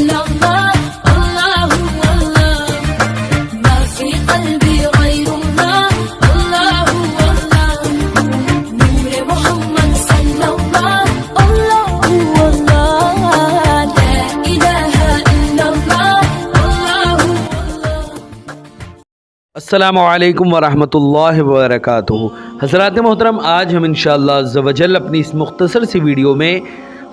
إلا الله الله الله ما في قلبي غير الله الله الله نور محمد صلى الله الله الله لا إله إلا الله الله الله السلام علیکم ورحمۃ اللہ وبرکاتہ۔ حضرات محترم، آج ہم انشاءاللہ عز و جل اپنی اس مختصر سی ویڈیو میں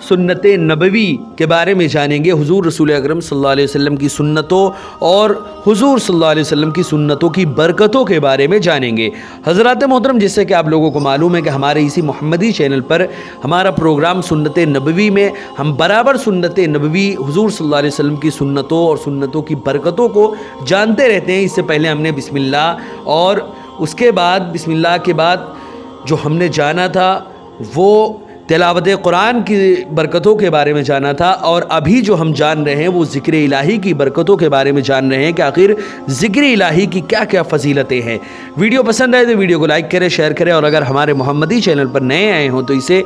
سنت نبوی کے بارے میں جانیں گے، حضور رسول اکرم صلی اللہ علیہ وسلم کی سنتوں اور حضور صلی اللہ علیہ وسلم کی سنتوں کی برکتوں کے بارے میں جانیں گے۔ حضرات محترم، جس سے کہ آپ لوگوں کو معلوم ہے کہ ہمارے اسی محمدی چینل پر ہمارا پروگرام سنت نبوی میں ہم برابر سنت نبوی حضور صلی اللہ علیہ وسلم کی سنتوں اور سنتوں کی برکتوں کو جانتے رہتے ہیں۔ اس سے پہلے ہم نے بسم اللہ اور اس کے بعد بسم اللہ کے بعد جو ہم نے جانا تھا وہ تلاوت قرآن کی برکتوں کے بارے میں جانا تھا، اور ابھی جو ہم جان رہے ہیں وہ ذکر الہی کی برکتوں کے بارے میں جان رہے ہیں کہ آخر ذکر الہی کی کیا کیا فضیلتیں ہیں۔ ویڈیو پسند آئے تو ویڈیو کو لائک کریں، شیئر کریں، اور اگر ہمارے محمدی چینل پر نئے آئے ہوں تو اسے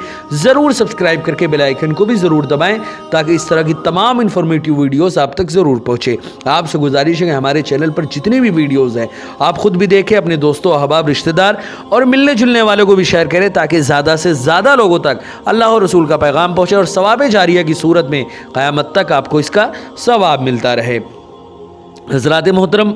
ضرور سبسکرائب کر کے بیل آئیکن کو بھی ضرور دبائیں تاکہ اس طرح کی تمام انفارمیٹیو ویڈیوز آپ تک ضرور پہنچے۔ آپ سے گزارش ہے کہ ہمارے چینل پر جتنی بھی ویڈیوز ہیں آپ خود بھی دیکھیں، اپنے دوستوں، احباب، رشتہ دار اور ملنے جلنے والوں کو بھی شیئر کریں تاکہ زیادہ سے زیادہ لوگوں تک اللہ اور رسول کا پیغام پہنچے اور ثواب جاریہ کی صورت میں قیامت تک آپ کو اس کا ثواب ملتا رہے۔ حضرات محترم،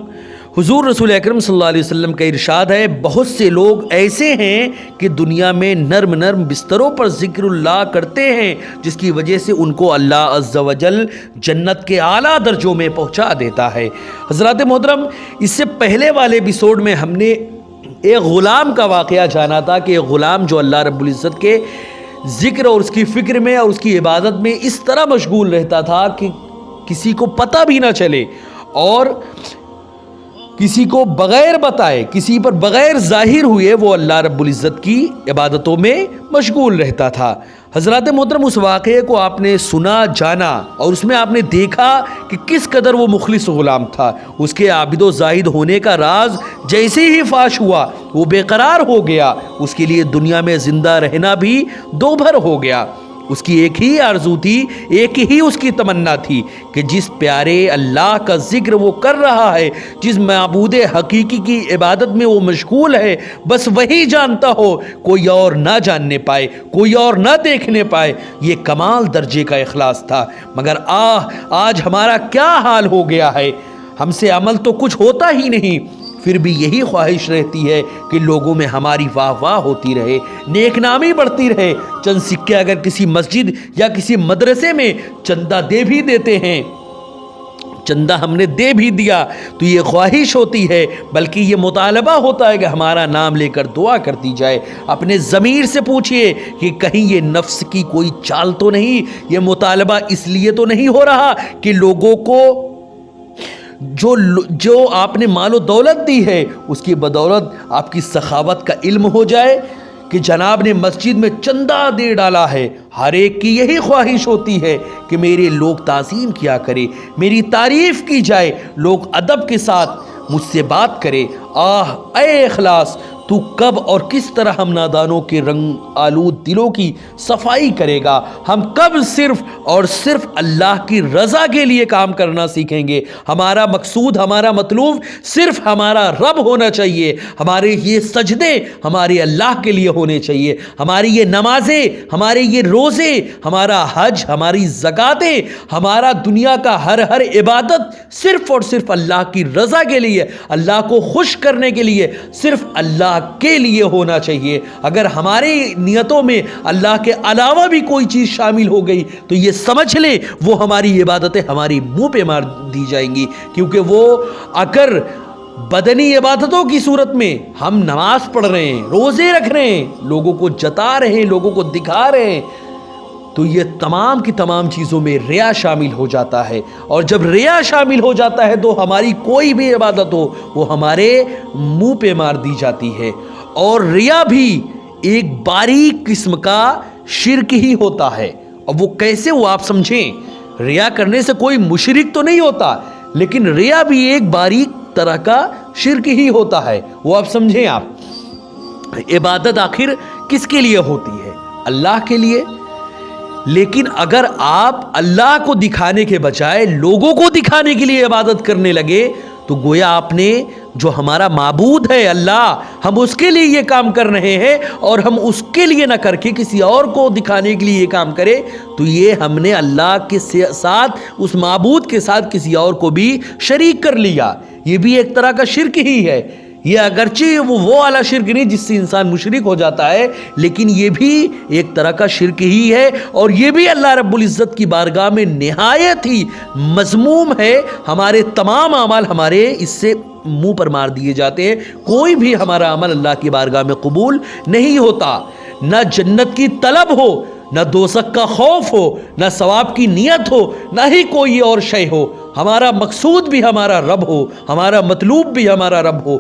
حضور رسول اکرم صلی اللہ علیہ وسلم کا ارشاد ہے، بہت سے لوگ ایسے ہیں کہ دنیا میں نرم نرم بستروں پر ذکر اللہ کرتے ہیں جس کی وجہ سے ان کو اللہ عز و جل جنت کے اعلیٰ درجوں میں پہنچا دیتا ہے۔ حضرات محترم، اس سے پہلے والے ایپیسوڈ میں ہم نے ایک غلام کا واقعہ جانا تھا کہ ایک غلام جو اللہ رب العزت کے ذکر اور اس کی فکر میں اور اس کی عبادت میں اس طرح مشغول رہتا تھا کہ کسی کو پتہ بھی نہ چلے اور کسی کو بغیر بتائے، کسی پر بغیر ظاہر ہوئے وہ اللہ رب العزت کی عبادتوں میں مشغول رہتا تھا۔ حضرات محترم، اس واقعے کو آپ نے سنا، جانا، اور اس میں آپ نے دیکھا کہ کس قدر وہ مخلص غلام تھا۔ اس کے عابد و زاہد ہونے کا راز جیسے ہی فاش ہوا وہ بے قرار ہو گیا، اس کے لیے دنیا میں زندہ رہنا بھی دو بھر ہو گیا۔ اس کی ایک ہی آرزو تھی، ایک ہی اس کی تمنا تھی کہ جس پیارے اللہ کا ذکر وہ کر رہا ہے، جس معبود حقیقی کی عبادت میں وہ مشغول ہے، بس وہی جانتا ہو، کوئی اور نہ جاننے پائے، کوئی اور نہ دیکھنے پائے۔ یہ کمال درجے کا اخلاص تھا۔ مگر آج ہمارا کیا حال ہو گیا ہے، ہم سے عمل تو کچھ ہوتا ہی نہیں، پھر بھی یہی خواہش رہتی ہے کہ لوگوں میں ہماری واہ واہ ہوتی رہے، نیک نامی بڑھتی رہے۔ چند سکے اگر کسی مسجد یا کسی مدرسے میں چندہ دے بھی دیتے ہیں، چندہ ہم نے دے بھی دیا تو یہ خواہش ہوتی ہے، بلکہ یہ مطالبہ ہوتا ہے کہ ہمارا نام لے کر دعا کرتی جائے۔ اپنے ضمیر سے پوچھئے کہ کہیں یہ نفس کی کوئی چال تو نہیں، یہ مطالبہ اس لیے تو نہیں ہو رہا کہ لوگوں کو جو آپ نے مال و دولت دی ہے اس کی بدولت آپ کی سخاوت کا علم ہو جائے کہ جناب نے مسجد میں چندہ دے ڈالا ہے۔ ہر ایک کی یہی خواہش ہوتی ہے کہ میرے لوگ تعظیم کیا کرے، میری تعریف کی جائے، لوگ ادب کے ساتھ مجھ سے بات کرے۔ آہ اے اخلاص، تو کب اور کس طرح ہم نادانوں کے رنگ آلود دلوں کی صفائی کرے گا؟ ہم کب صرف اور صرف اللہ کی رضا کے لیے کام کرنا سیکھیں گے؟ ہمارا مقصود، ہمارا مطلوب صرف ہمارا رب ہونا چاہیے۔ ہمارے یہ سجدے ہمارے اللہ کے لیے ہونے چاہیے، ہماری یہ نمازیں، ہمارے یہ روزے، ہمارا حج، ہماری زکاتیں، ہمارا دنیا کا ہر عبادت صرف اور صرف اللہ کی رضا کے لیے، اللہ کو خوش کرنے کے لیے، صرف اللہ کے لیے ہونا چاہیے۔ اگر ہماری نیتوں میں اللہ کے علاوہ بھی کوئی چیز شامل ہو گئی تو یہ سمجھ لیں وہ ہماری عبادتیں ہماری منہ پہ مار دی جائیں گی، کیونکہ وہ اگر بدنی عبادتوں کی صورت میں ہم نماز پڑھ رہے ہیں، روزے رکھ رہے ہیں، لوگوں کو جتا رہے ہیں، لوگوں کو دکھا رہے ہیں، تو یہ تمام کی تمام چیزوں میں ریا شامل ہو جاتا ہے، اور جب ریا شامل ہو جاتا ہے تو ہماری کوئی بھی عبادت ہو وہ ہمارے منہ پہ مار دی جاتی ہے۔ اور ریا بھی ایک باریک قسم کا شرک ہی ہوتا ہے۔ اور وہ کیسے، وہ آپ سمجھیں، ریا کرنے سے کوئی مشرک تو نہیں ہوتا، لیکن ریا بھی ایک باریک طرح کا شرک ہی ہوتا ہے۔ وہ آپ سمجھیں، آپ عبادت آخر کس کے لیے ہوتی ہے؟ اللہ کے لیے۔ لیکن اگر آپ اللہ کو دکھانے کے بجائے لوگوں کو دکھانے کے لیے عبادت کرنے لگے تو گویا آپ نے جو ہمارا معبود ہے اللہ، ہم اس کے لیے یہ کام کر رہے ہیں اور ہم اس کے لیے نہ کر کے کسی اور کو دکھانے کے لیے یہ کام کرے تو یہ ہم نے اللہ کے ساتھ، اس معبود کے ساتھ کسی اور کو بھی شریک کر لیا۔ یہ بھی ایک طرح کا شرک ہی ہے۔ یہ اگرچہ وہ والا شرک نہیں جس سے انسان مشرک ہو جاتا ہے، لیکن یہ بھی ایک طرح کا شرک ہی ہے، اور یہ بھی اللہ رب العزت کی بارگاہ میں نہایت ہی مذموم ہے۔ ہمارے تمام اعمال ہمارے اس سے منہ پر مار دیے جاتے ہیں، کوئی بھی ہمارا عمل اللہ کی بارگاہ میں قبول نہیں ہوتا۔ نہ جنت کی طلب ہو، نہ دوزخ کا خوف ہو، نہ ثواب کی نیت ہو، نہ ہی کوئی اور شے ہو۔ ہمارا مقصود بھی ہمارا رب ہو، ہمارا مطلوب بھی ہمارا رب ہو،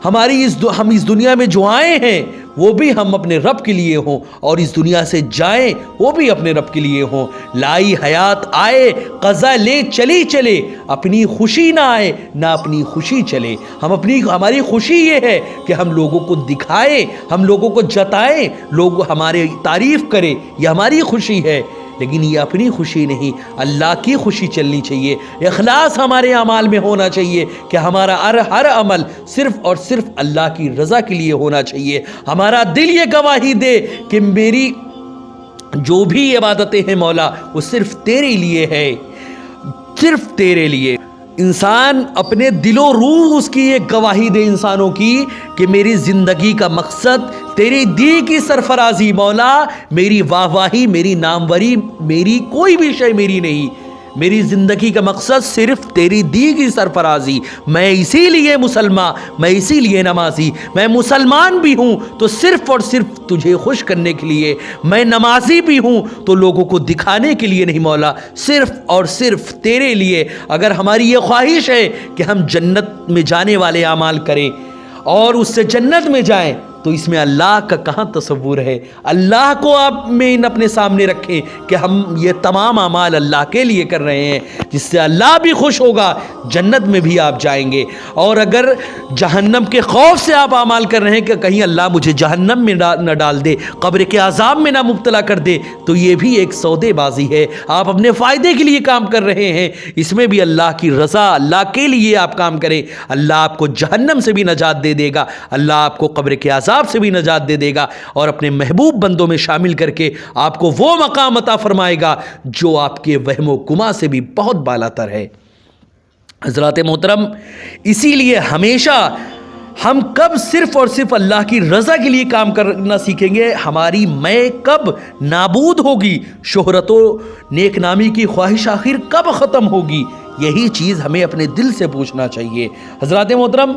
ہم اس دنیا میں جو آئے ہیں وہ بھی ہم اپنے رب کے لیے ہوں، اور اس دنیا سے جائیں وہ بھی اپنے رب کے لیے ہوں۔ لائی حیات آئے قضا لے چلی چلے، اپنی خوشی نہ آئے نہ اپنی خوشی چلے۔ ہماری خوشی یہ ہے کہ ہم لوگوں کو دکھائیں، ہم لوگوں کو جتائیں، لوگ ہمارے تعریف کریں، یہ ہماری خوشی ہے، لیکن یہ اپنی خوشی نہیں، اللہ کی خوشی چلنی چاہیے۔ اخلاص ہمارے اعمال میں ہونا چاہیے کہ ہمارا ہر عمل صرف اور صرف اللہ کی رضا کے لیے ہونا چاہیے۔ ہمارا دل یہ گواہی دے کہ میری جو بھی عبادتیں ہیں مولا وہ صرف تیرے لیے ہے، صرف تیرے لیے۔ انسان اپنے دل و روح اس کی ایک گواہی دے انسانوں کی کہ میری زندگی کا مقصد تیری دی کی سرفرازی مولا، میری واہ واہی، میری ناموری، میری کوئی بھی شے میری نہیں، میری زندگی کا مقصد صرف تیری دی کی سرفرازی۔ میں اسی لیے مسلمان، میں اسی لیے نمازی، میں مسلمان بھی ہوں تو صرف اور صرف تجھے خوش کرنے کے لیے، میں نمازی بھی ہوں تو لوگوں کو دکھانے کے لیے نہیں مولا، صرف اور صرف تیرے لیے۔ اگر ہماری یہ خواہش ہے کہ ہم جنت میں جانے والے اعمال کریں اور اس سے جنت میں جائیں تو اس میں اللہ کا کہاں تصور ہے؟ اللہ کو آپ مین اپنے سامنے رکھیں کہ ہم یہ تمام اعمال اللہ کے لیے کر رہے ہیں، جس سے اللہ بھی خوش ہوگا، جنت میں بھی آپ جائیں گے۔ اور اگر جہنم کے خوف سے آپ اعمال کر رہے ہیں کہ کہیں اللہ مجھے جہنم میں نہ ڈال دے، قبر کے عذاب میں نہ مبتلا کر دے، تو یہ بھی ایک سودے بازی ہے، آپ اپنے فائدے کے لیے کام کر رہے ہیں۔ اس میں بھی اللہ کی رضا، اللہ کے لیے آپ کام کریں، اللہ آپ کو جہنم سے بھی نجات دے دے گا، اللہ آپ کو قبر کے عذاب سے بھی نجات دے دے گا، اور اپنے محبوب بندوں میں شامل کر کے آپ کو وہ مقام عطا فرمائے گا جو آپ کے وہم و گما سے بھی بہت بالا تر ہے۔ حضرات محترم، اسی لیے ہمیشہ ہم کب صرف اور صرف اللہ کی رضا کے لیے کام کرنا سیکھیں گے، ہماری میں کب نابود ہوگی، شہرت و نیک نامی کی خواہش آخر کب ختم ہوگی، یہی چیز ہمیں اپنے دل سے پوچھنا چاہیے۔ حضرات محترم،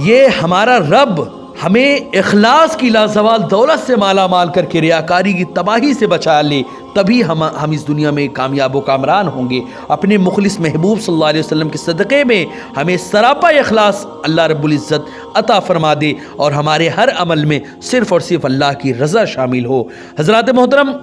یہ ہمارا رب ہمیں اخلاص کی لازوال دولت سے مالا مال کر کے ریاکاری کی تباہی سے بچا لے، تبھی ہم اس دنیا میں کامیاب و کامران ہوں گے۔ اپنے مخلص محبوب صلی اللہ علیہ وسلم کے صدقے میں ہمیں سراپا اخلاص اللہ رب العزت عطا فرما دے، اور ہمارے ہر عمل میں صرف اور صرف اللہ کی رضا شامل ہو۔ حضرات محترم،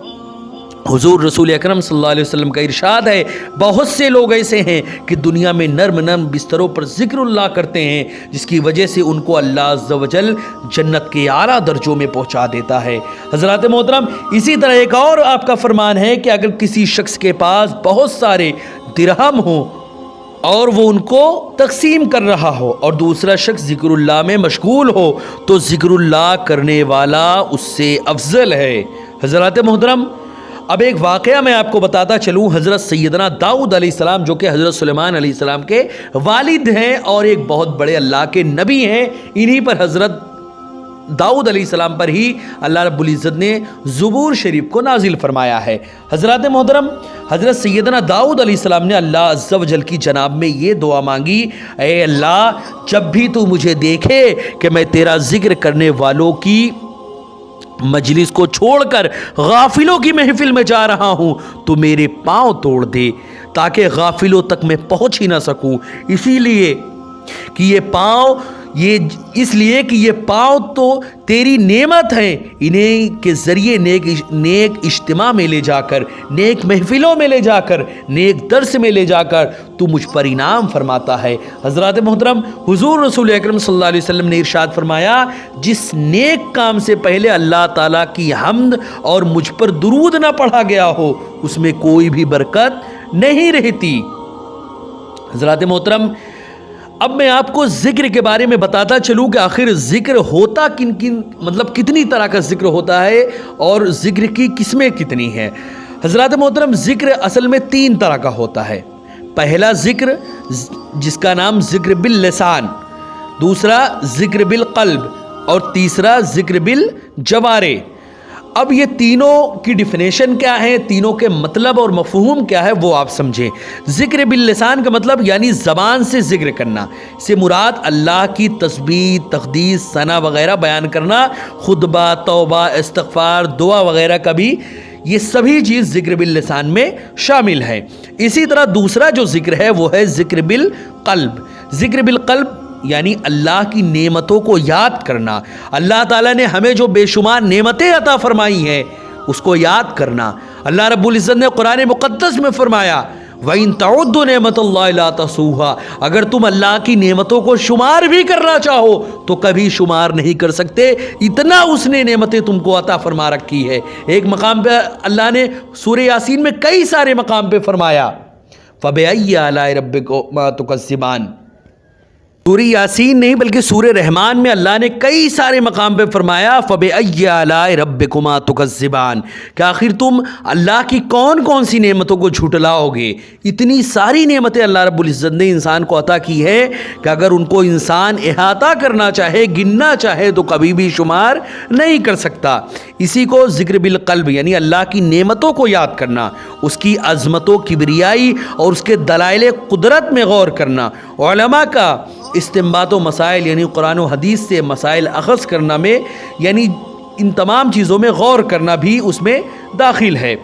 حضور رسول اکرم صلی اللہ علیہ وسلم کا ارشاد ہے، بہت سے لوگ ایسے ہیں کہ دنیا میں نرم نرم بستروں پر ذکر اللہ کرتے ہیں، جس کی وجہ سے ان کو اللہ عز و جل جنت کے اعلیٰ درجوں میں پہنچا دیتا ہے۔ حضرات محترم، اسی طرح ایک اور آپ کا فرمان ہے کہ اگر کسی شخص کے پاس بہت سارے درہم ہوں اور وہ ان کو تقسیم کر رہا ہو، اور دوسرا شخص ذکر اللہ میں مشغول ہو، تو ذکر اللہ کرنے والا اس سے افضل ہے۔ حضرات محترم، اب ایک واقعہ میں آپ کو بتاتا چلوں۔ حضرت سیدنا داؤد علیہ السلام، جو کہ حضرت سلیمان علیہ السلام کے والد ہیں اور ایک بہت بڑے اللہ کے نبی ہیں، انہی پر حضرت داؤد علیہ السلام پر ہی اللہ رب العزت نے زبور شریف کو نازل فرمایا ہے۔ حضرات محترم، حضرت سیدنا داؤد علیہ السلام نے اللہ عز و جل کی جناب میں یہ دعا مانگی، اے اللہ، جب بھی تو مجھے دیکھے کہ میں تیرا ذکر کرنے والوں کی مجلس کو چھوڑ کر غافلوں کی محفل میں جا رہا ہوں، تو میرے پاؤں توڑ دے تاکہ غافلوں تک میں پہنچ ہی نہ سکوں، اسی لیے کہ یہ پاؤں یہ اس لیے کہ یہ پاؤں تو تیری نعمت ہیں، انہیں کے ذریعے نیک اجتماع میں لے جا کر، نیک محفلوں میں لے جا کر، نیک درس میں لے جا کر تو مجھ پر انعام فرماتا ہے۔ حضرات محترم، حضور رسول اکرم صلی اللہ علیہ وسلم نے ارشاد فرمایا، جس نیک کام سے پہلے اللہ تعالیٰ کی حمد اور مجھ پر درود نہ پڑھا گیا ہو اس میں کوئی بھی برکت نہیں رہتی۔ حضرات محترم، اب میں آپ کو ذکر کے بارے میں بتاتا چلوں کہ آخر ذکر ہوتا کتنی طرح کا ذکر ہوتا ہے اور ذکر کی قسمیں کتنی ہیں۔ حضرات محترم، ذکر اصل میں 3 طرح کا ہوتا ہے۔ پہلا ذکر جس کا نام ذکر باللسان، دوسرا ذکر بالقلب اور تیسرا ذکر بالجوارح۔ اب یہ تینوں کی ڈیفینیشن کیا ہے، تینوں کے مطلب اور مفہوم کیا ہے وہ آپ سمجھیں۔ ذکر باللسان کا مطلب یعنی زبان سے ذکر کرنا، سے مراد اللہ کی تسبیح، تقدیس، ثنا وغیرہ بیان کرنا، خطبہ، توبہ، استغفار، دعا وغیرہ کا بھی یہ سبھی چیز ذکر باللسان میں شامل ہے۔ اسی طرح دوسرا جو ذکر ہے وہ ہے ذکر بالقلب۔ ذکر بالقلب یعنی اللہ کی نعمتوں کو یاد کرنا، اللہ تعالیٰ نے ہمیں جو بے شمار نعمتیں عطا فرمائی ہیں اس کو یاد کرنا۔ اللہ رب العزت نے قرآن مقدس میں فرمایا، وَإِن تَعُدُّوا نِعْمَتَ اللَّهِ لَا تَحْصُوهَا، اگر تم اللہ کی نعمتوں کو شمار بھی کرنا چاہو تو کبھی شمار نہیں کر سکتے، اتنا اس نے نعمتیں تم کو عطا فرما رکھی ہے۔ ایک مقام پہ اللہ نے سورہ یاسین میں کئی سارے مقام پہ فرمایا، فَبِأَيِّ آلَاءِ رَبِّكُمَا تُكَذِّبَانِ۔ سورہ یاسین نہیں بلکہ سورہ رحمان میں اللہ نے کئی سارے مقام پہ فرمایا، فَبِأَيِّ آلَاءِ رَبِّكُمَا تُكَذِّبَانِ، کہ آخر تم اللہ کی کون کون سی نعمتوں کو جھٹلاؤ گے۔ اتنی ساری نعمتیں اللہ رب العزت نے انسان کو عطا کی ہے کہ اگر ان کو انسان احاطہ کرنا چاہے، گننا چاہے تو کبھی بھی شمار نہیں کر سکتا۔ اسی کو ذکر بالقلب یعنی اللہ کی نعمتوں کو یاد کرنا، اس کی عظمت و کبریائی اور اس کے دلائل قدرت میں غور کرنا، علماء کا استنباط و مسائل یعنی قرآن و حدیث سے مسائل اخذ کرنا میں یعنی ان تمام چیزوں میں غور کرنا بھی اس میں داخل ہے۔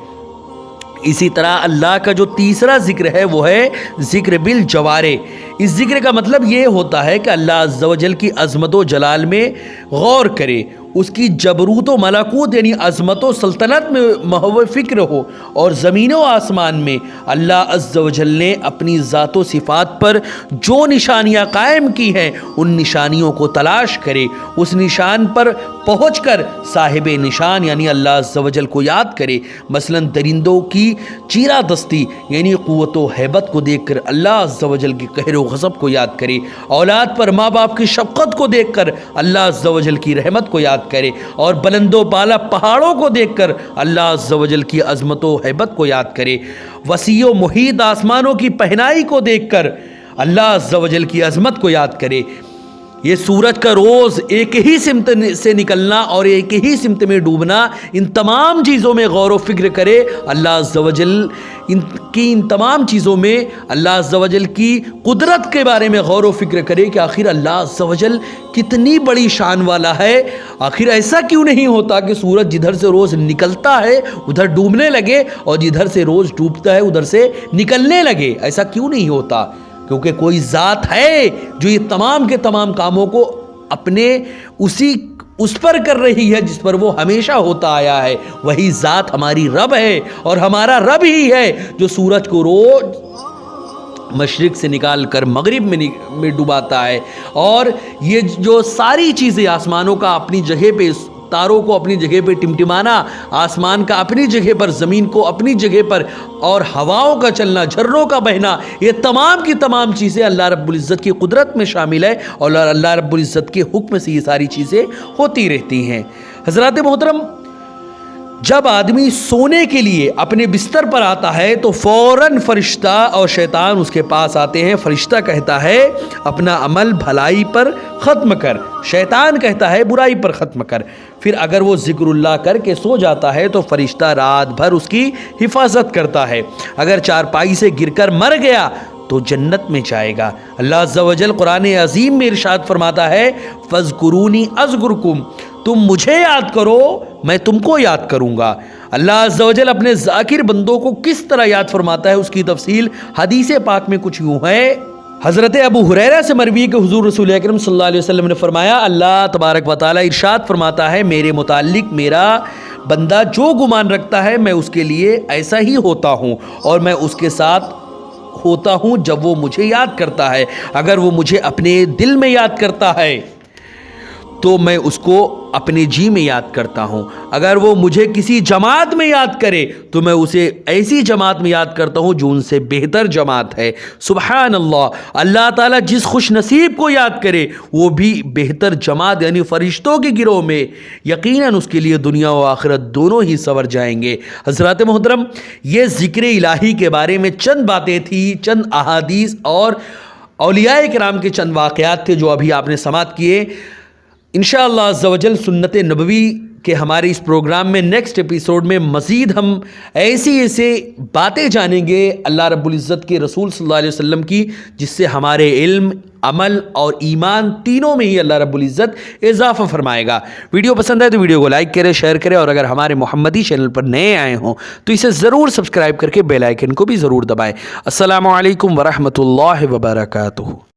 اسی طرح اللہ کا جو تیسرا ذکر ہے وہ ہے ذکر بالجوارح۔ اس ذکر کا مطلب یہ ہوتا ہے کہ اللہ عز و جل کی عظمت و جلال میں غور کرے، اس کی جبروت و ملکوت یعنی عظمت و سلطنت میں محو فکر ہو، اور زمین و آسمان میں اللہ عز و جل نے اپنی ذات و صفات پر جو نشانیاں قائم کی ہیں ان نشانیوں کو تلاش کرے، اس نشان پر پہنچ کر صاحب نشان یعنی اللہ عز و جل کو یاد کرے۔ مثلا درندوں کی چیرہ دستی یعنی قوت و ہیبت کو دیکھ کر اللہ عز و جل کی قہر و غضب کو یاد کرے، اولاد پر ماں باپ کی شفقت کو دیکھ کر اللہ عز و جل کی رحمت کو یاد کرے، اور بلند و بالا پہاڑوں کو دیکھ کر اللہ عز و جل کی عظمت و ہیبت کو یاد کرے، وسیع و محیط آسمانوں کی پہنائی کو دیکھ کر اللہ عز و جل کی عظمت کو یاد کرے۔ یہ سورج کا روز ایک ہی سمت سے نکلنا اور ایک ہی سمت میں ڈوبنا، ان تمام چیزوں میں غور و فکر کرے، اللہ عز و جل ان تمام چیزوں میں اللہ عز و جل کی قدرت کے بارے میں غور و فکر کرے کہ آخر اللہ عز و جل کتنی بڑی شان والا ہے۔ آخر ایسا کیوں نہیں ہوتا کہ سورج جدھر سے روز نکلتا ہے ادھر ڈوبنے لگے اور جدھر سے روز ڈوبتا ہے ادھر سے نکلنے لگے؟ ایسا کیوں نہیں ہوتا؟ کیونکہ کوئی ذات ہے جو یہ تمام کے تمام کاموں کو اپنے اس پر کر رہی ہے جس پر وہ ہمیشہ ہوتا آیا ہے، وہی ذات ہماری رب ہے، اور ہمارا رب ہی ہے جو سورج کو روز مشرق سے نکال کر مغرب میں ڈوباتا ہے، اور یہ جو ساری چیزیں آسمانوں کا اپنی جگہ پہ، تاروں کو اپنی جگہ پہ ٹمٹمانا، آسمان کا اپنی جگہ پر، زمین کو اپنی جگہ پر، اور ہواؤں کا چلنا، جھرنوں کا بہنا، یہ تمام کی تمام چیزیں اللہ رب العزت کی قدرت میں شامل ہے، اور اللہ رب العزت کے حکم سے یہ ساری چیزیں ہوتی رہتی ہیں۔ حضرات محترم، جب آدمی سونے کے لیے اپنے بستر پر آتا ہے تو فوراً فرشتہ اور شیطان اس کے پاس آتے ہیں۔ فرشتہ کہتا ہے اپنا عمل بھلائی پر ختم کر، شیطان کہتا ہے برائی پر ختم کر۔ پھر اگر وہ ذکر اللہ کر کے سو جاتا ہے تو فرشتہ رات بھر اس کی حفاظت کرتا ہے، اگر چارپائی سے گر کر مر گیا تو جنت میں جائے گا۔ اللہ عز و جل قرآن عظیم میں ارشاد فرماتا ہے، فَاذْكُرُونِي أَذْكُرْكُمْ، تم مجھے یاد کرو میں تم کو یاد کروں گا۔ اللہ عز و جل اپنے ذاکر بندوں کو کس طرح یاد فرماتا ہے اس کی تفصیل حدیث پاک میں کچھ یوں ہے، حضرت ابو ہریرہ سے مروی کہ حضور رسول اکرم صلی اللہ علیہ وسلم نے فرمایا اللہ تبارک و تعالی ارشاد فرماتا ہے میرے متعلق میرا بندہ جو گمان رکھتا ہے میں اس کے لیے ایسا ہی ہوتا ہوں اور میں اس کے ساتھ ہوتا ہوں جب وہ مجھے یاد کرتا ہے. اگر وہ مجھے اپنے دل میں یاد کرتا ہے تو میں اس کو اپنے جی میں یاد کرتا ہوں. اگر وہ مجھے کسی جماعت میں یاد کرے تو میں اسے ایسی جماعت میں یاد کرتا ہوں جو ان سے بہتر جماعت ہے. سبحان اللہ. اللہ تعالیٰ جس خوش نصیب کو یاد کرے وہ بھی بہتر جماعت یعنی فرشتوں کے گروہ میں یقیناً اس کے لیے دنیا و آخرت دونوں ہی سنور جائیں گے. حضرات محترم یہ ذکر الہی کے بارے میں چند باتیں تھیں, چند احادیث اور اولیاء کرام کے چند واقعات تھے جو ابھی آپ نے سماعت کیے. انشاءاللہ عز و جل سنت نبوی کے ہمارے اس پروگرام میں نیکسٹ ایپیسوڈ میں مزید ہم ایسے باتیں جانیں گے اللہ رب العزت کے رسول صلی اللہ علیہ وسلم کی جس سے ہمارے علم, عمل اور ایمان تینوں میں ہی اللہ رب العزت اضافہ فرمائے گا. ویڈیو پسند ہے تو ویڈیو کو لائک کریں, شیئر کریں اور اگر ہمارے محمدی چینل پر نئے آئے ہوں تو اسے ضرور سبسکرائب کر کے بیل آئیکن کو بھی ضرور دبائیں. السلام علیکم ورحمۃ اللہ وبرکاتہ.